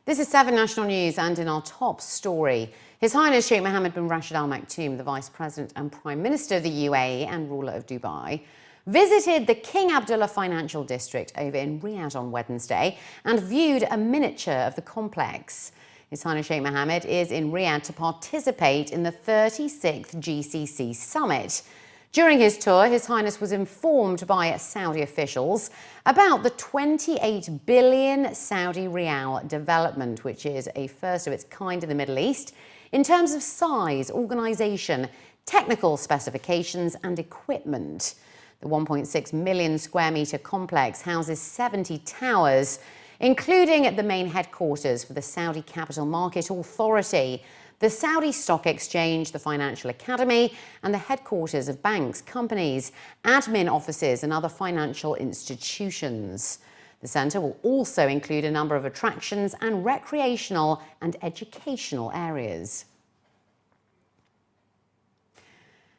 This is 7 National News, and in our top story, His Highness Sheikh Mohammed bin Rashid Al Maktoum, the Vice President and Prime Minister of the UAE and ruler of Dubai, visited the King Abdullah Financial District over in Riyadh on Wednesday and viewed a miniature of the complex. His Highness Sheikh Mohammed is in Riyadh to participate in the 36th GCC Summit. During his tour, His Highness was informed by Saudi officials about the 28 billion Saudi Riyal development, which is a first of its kind in the Middle East, in terms of size, organisation, technical specifications and equipment. The 1.6 million square metre complex houses 70 towers, including the main headquarters for the Saudi Capital Market Authority, the Saudi Stock Exchange, the Financial Academy, and the headquarters of banks, companies, admin offices, and other financial institutions. The centre will also include a number of attractions and recreational and educational areas.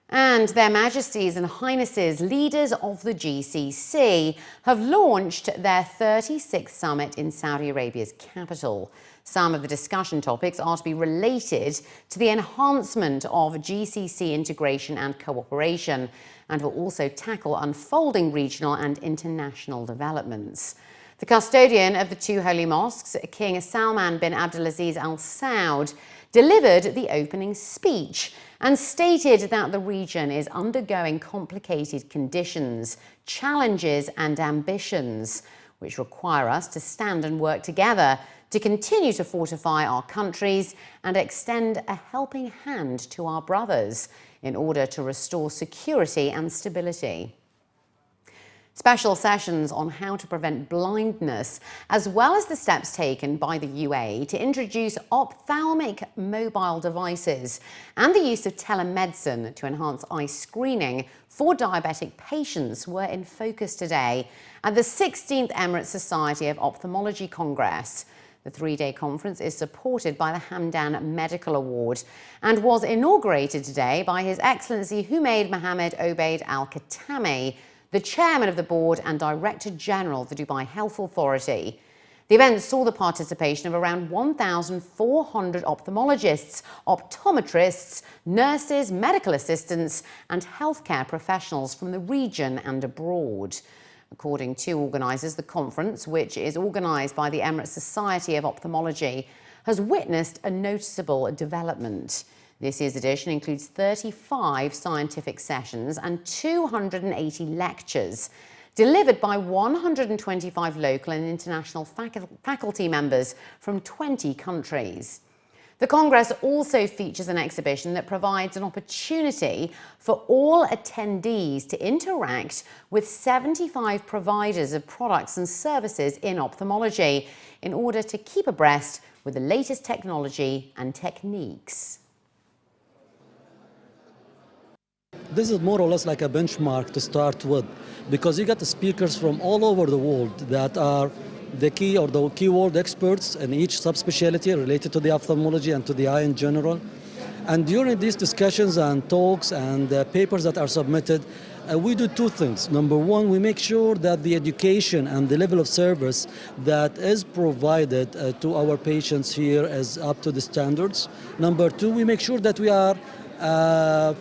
And Their Majesties and Highnesses, leaders of the GCC, have launched their 36th summit in Saudi Arabia's capital. Some of the discussion topics are to be related to the enhancement of GCC integration and cooperation, and will also tackle unfolding regional and international developments. The custodian of the two holy mosques, King Salman bin Abdulaziz Al Saud, delivered the opening speech and stated that the region is undergoing complicated conditions, challenges and ambitions, which require us to stand and work together to continue to fortify our countries and extend a helping hand to our brothers in order to restore security and stability. Special sessions on how to prevent blindness, as well as the steps taken by the UAE to introduce ophthalmic mobile devices and the use of telemedicine to enhance eye screening for diabetic patients, were in focus today at the 16th Emirates Society of Ophthalmology Congress. The three-day conference is supported by the Hamdan Medical Award and was inaugurated today by His Excellency Humaid Mohammed Obaid Al Khatami, the chairman of the board and director general of the Dubai Health Authority. The event saw the participation of around 1,400 ophthalmologists, optometrists, nurses, medical assistants, and healthcare professionals from the region and abroad. According to organisers, the conference, which is organised by the Emirates Society of Ophthalmology, has witnessed a noticeable development. This year's edition includes 35 scientific sessions and 280 lectures, delivered by 125 local and international faculty members from 20 countries. The Congress also features an exhibition that provides an opportunity for all attendees to interact with 75 providers of products and services in ophthalmology in order to keep abreast with the latest technology and techniques. This is more or less like a benchmark to start with, because you got the speakers from all over the world that are the key or the keyword experts in each subspecialty related to the ophthalmology and to the eye in general. And during these discussions and talks and papers that are submitted, we do two things. Number one, we make sure that the education and the level of service that is provided to our patients here is up to the standards. Number two, we make sure that we are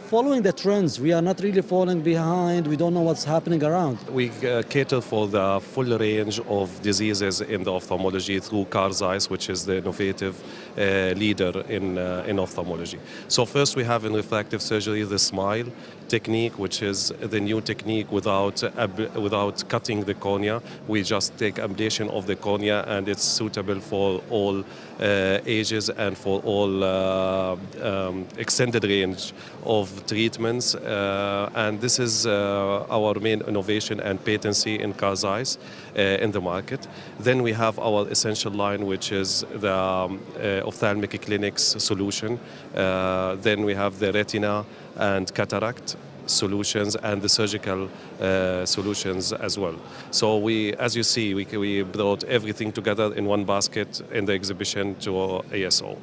following the trends. We are not really falling behind. We don't know what's happening around. We cater for the full range of diseases in the ophthalmology through Car's Eyes, which is the innovative leader in ophthalmology. So first we have in refractive surgery the SMILE technique, which is the new technique without cutting the cornea. We just take ablation of the cornea, and it's suitable for all ages and for all extended range of treatments. And this is our main innovation and patency in Car's Eyes in the market. Then we have our essential line, which is the ophthalmic clinics solution. Then we have the retina and cataract solutions and the surgical solutions as well. So we, as you see, we brought everything together in one basket in the exhibition to ASO.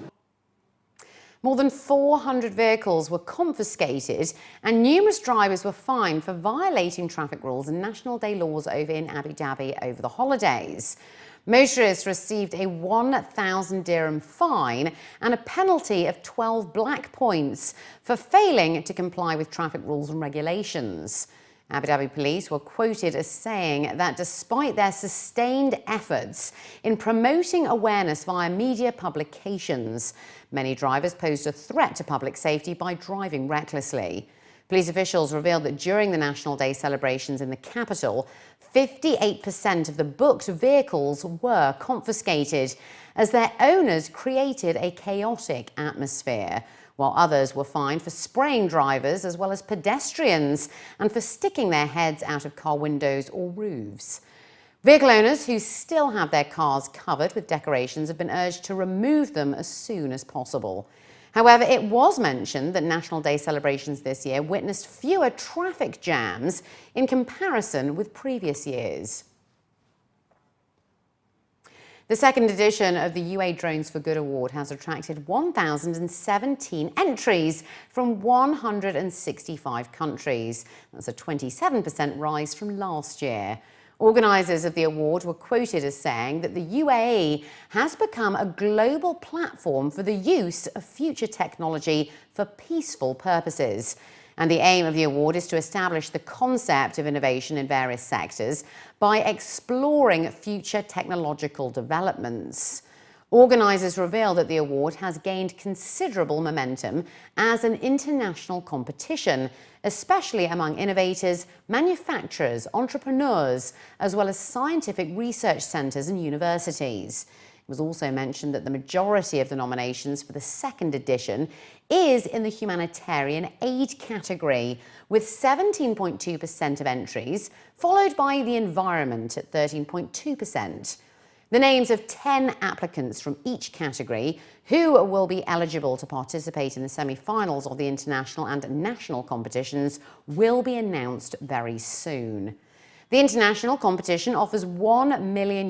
More than 400 vehicles were confiscated and numerous drivers were fined for violating traffic rules and National Day laws over in Abu Dhabi over the holidays. Motorists received a 1,000 dirham fine and a penalty of 12 black points for failing to comply with traffic rules and regulations. Abu Dhabi police were quoted as saying that despite their sustained efforts in promoting awareness via media publications, many drivers posed a threat to public safety by driving recklessly. Police officials revealed that during the National Day celebrations in the capital, 58% of the booked vehicles were confiscated as their owners created a chaotic atmosphere, while others were fined for spraying drivers as well as pedestrians and for sticking their heads out of car windows or roofs. Vehicle owners who still have their cars covered with decorations have been urged to remove them as soon as possible. However, it was mentioned that National Day celebrations this year witnessed fewer traffic jams in comparison with previous years. The second edition of the UAE Drones for Good award has attracted 1,017 entries from 165 countries. That's a 27% rise from last year. Organisers of the award were quoted as saying that the UAE has become a global platform for the use of future technology for peaceful purposes. And the aim of the award is to establish the concept of innovation in various sectors by exploring future technological developments. Organisers reveal that the award has gained considerable momentum as an international competition, especially among innovators, manufacturers, entrepreneurs, as well as scientific research centres and universities. It was also mentioned that the majority of the nominations for the second edition is in the humanitarian aid category, with 17.2% of entries, followed by the environment at 13.2%. The names of 10 applicants from each category who will be eligible to participate in the semi-finals of the international and national competitions will be announced very soon. The international competition offers $1 million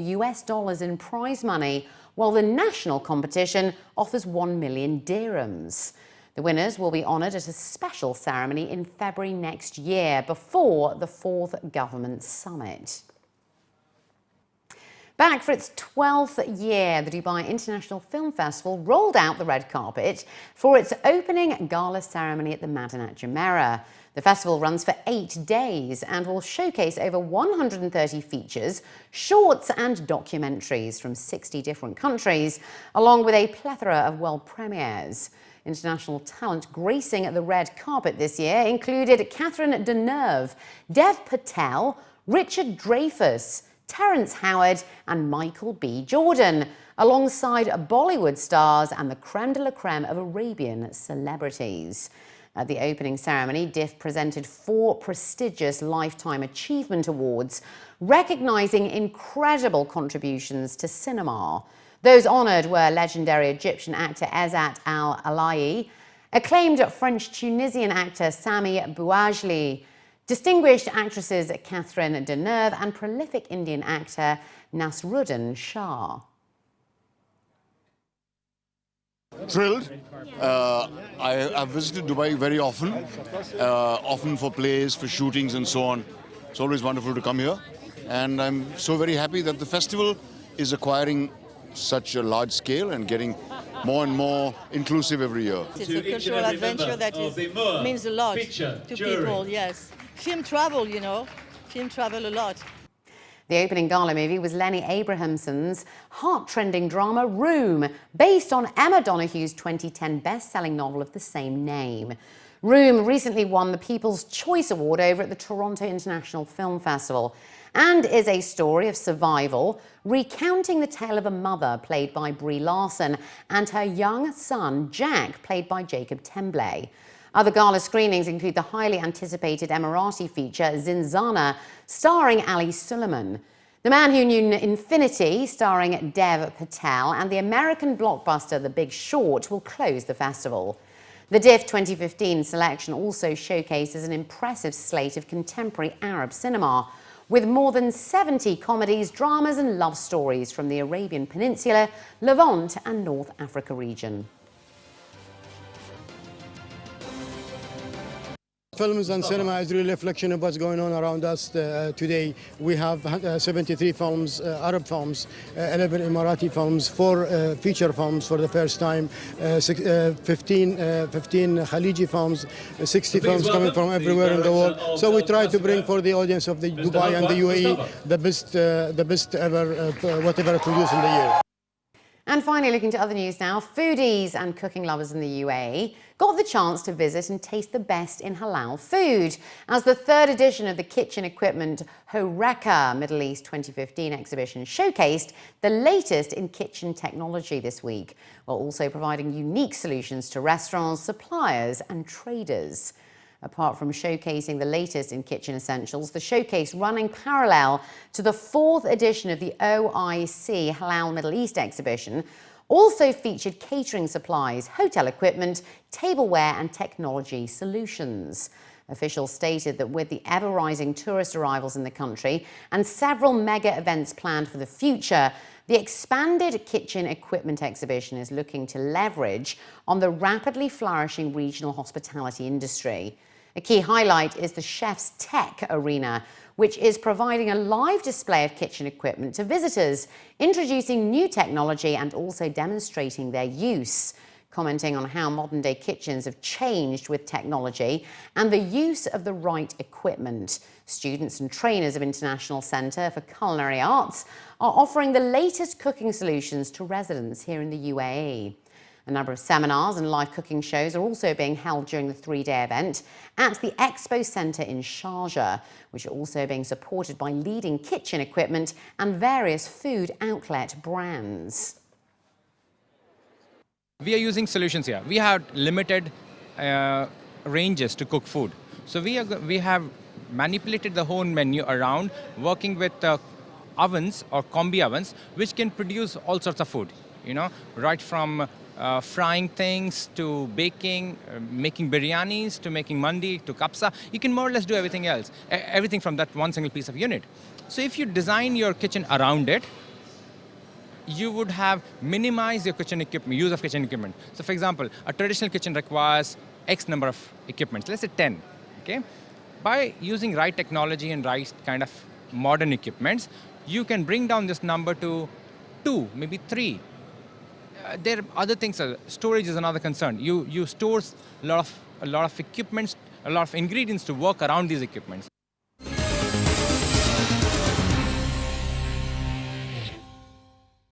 in prize money, while the national competition offers 1 million dirhams. The winners will be honoured at a special ceremony in February next year before the 4th Government Summit. Back for its 12th year, the Dubai International Film Festival rolled out the red carpet for its opening gala ceremony at the Madinat Jumeirah. The festival runs for 8 days and will showcase over 130 features, shorts and documentaries from 60 different countries, along with a plethora of world premieres. International talent gracing the red carpet this year included Catherine Deneuve, Dev Patel, Richard Dreyfuss, Terence Howard and Michael B. Jordan, alongside Bollywood stars and the creme de la creme of Arabian celebrities. At the opening ceremony, DIF presented 4 prestigious Lifetime Achievement Awards, recognising incredible contributions to cinema. Those honoured were legendary Egyptian actor Ezzat Al-Alayi, acclaimed French-Tunisian actor Sami Bouajli, distinguished actresses Catherine Deneuve and prolific Indian actor Nasruddin Shah. Thrilled. I've visited Dubai very often, often for plays, for shootings and so on. It's always wonderful to come here. And I'm so very happy that the festival is acquiring such a large scale and getting more and more inclusive every year. It's a cultural adventure that means a lot to people, yes. Film travel, you know, film travel a lot. The opening gala movie was Lenny Abrahamson's heart-trending drama Room, based on Emma Donoghue's 2010 best-selling novel of the same name. Room recently won the People's Choice Award over at the Toronto International Film Festival and is a story of survival, recounting the tale of a mother played by Brie Larson and her young son Jack, played by Jacob Tremblay. Other gala screenings include the highly anticipated Emirati feature Zinzana, starring Ali Suleiman, The Man Who Knew Infinity, starring Dev Patel, and the American blockbuster The Big Short will close the festival. The DIF 2015 selection also showcases an impressive slate of contemporary Arab cinema, with more than 70 comedies, dramas and love stories from the Arabian Peninsula, Levant and North Africa region. films and cinema is really a reflection of what's going on around us today. We have 73 films, Arab films, 11 Emirati films, 4 feature films for the first time, 15 Khaliji films, 60 films coming from everywhere in the world. So we try to bring for the audience of the Dubai and the UAE the best ever, whatever produced in the year. And finally, looking to other news now, foodies and cooking lovers in the UAE got the chance to visit and taste the best in halal food as the 3rd edition of the Kitchen Equipment Horeca Middle East 2015 exhibition showcased the latest in kitchen technology this week, while also providing unique solutions to restaurants, suppliers and traders. Apart from showcasing the latest in kitchen essentials, the showcase, running parallel to the 4th edition of the OIC Halal Middle East exhibition, also featured catering supplies, hotel equipment, tableware and technology solutions. Officials stated that with the ever-rising tourist arrivals in the country and several mega events planned for the future, the expanded kitchen equipment exhibition is looking to leverage on the rapidly flourishing regional hospitality industry. A key highlight is the Chef's Tech Arena, which is providing a live display of kitchen equipment to visitors, introducing new technology and also demonstrating their use. Commenting on how modern-day kitchens have changed with technology and the use of the right equipment, students and trainers of International Centre for Culinary Arts are offering the latest cooking solutions to residents here in the UAE. A number of seminars and live cooking shows are also being held during the 3-day event at the Expo Centre in Sharjah, which are also being supported by leading kitchen equipment and various food outlet brands. We are using solutions here. We have limited ranges to cook food. So we have manipulated the whole menu around, working with ovens or combi ovens, which can produce all sorts of food, right from frying things to baking, making biryanis to making mandi to kapsa. You can more or less do everything else, everything from that one single piece of unit. So if you design your kitchen around it, you would have minimized your kitchen equipment, use of kitchen equipment. So for example, a traditional kitchen requires X number of equipment, let's say 10, okay? By using right technology and right kind of modern equipments, you can bring down this number to 2, maybe 3. There are other things. Storage is another concern. You store a lot of equipments, a lot of ingredients to work around these equipments.